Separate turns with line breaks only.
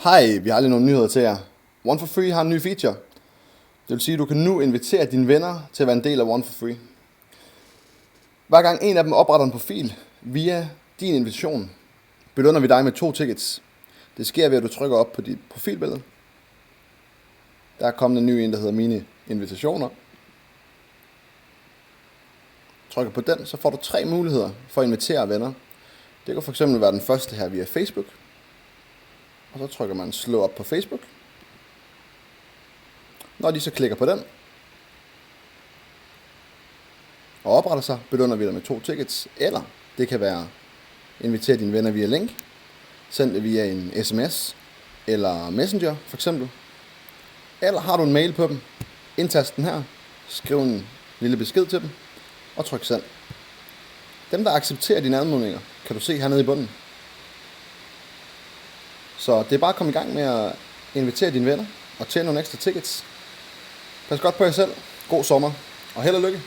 Hej, vi har lige nogle nyheder til jer. One for Free har en ny feature. Det vil sige, at du kan nu invitere dine venner til at være en del af One for Free. Hver gang en af dem opretter en profil via din invitation, belønner vi dig med 2 tickets. Det sker ved, at du trykker op på dit profilbillede. Der er kommet en ny en, der hedder Mine Invitationer. Trykker på den, så får du 3 muligheder for at invitere venner. Det kan fx være den første her via Facebook. Og så trykker man slå op på Facebook. Når de så klikker på den og opretter sig, belønner vi dig med 2 tickets. Eller det kan være invitere dine venner via link. Send det via en sms eller messenger for eksempel. Eller har du en mail på dem, indtast den her, skriv en lille besked til dem og tryk send. Dem der accepterer dine anmodninger, kan du se hernede i bunden. Så det er bare at komme i gang med at invitere dine venner og tjene nogle ekstra tickets. Pas godt på jer selv. God sommer og held og lykke.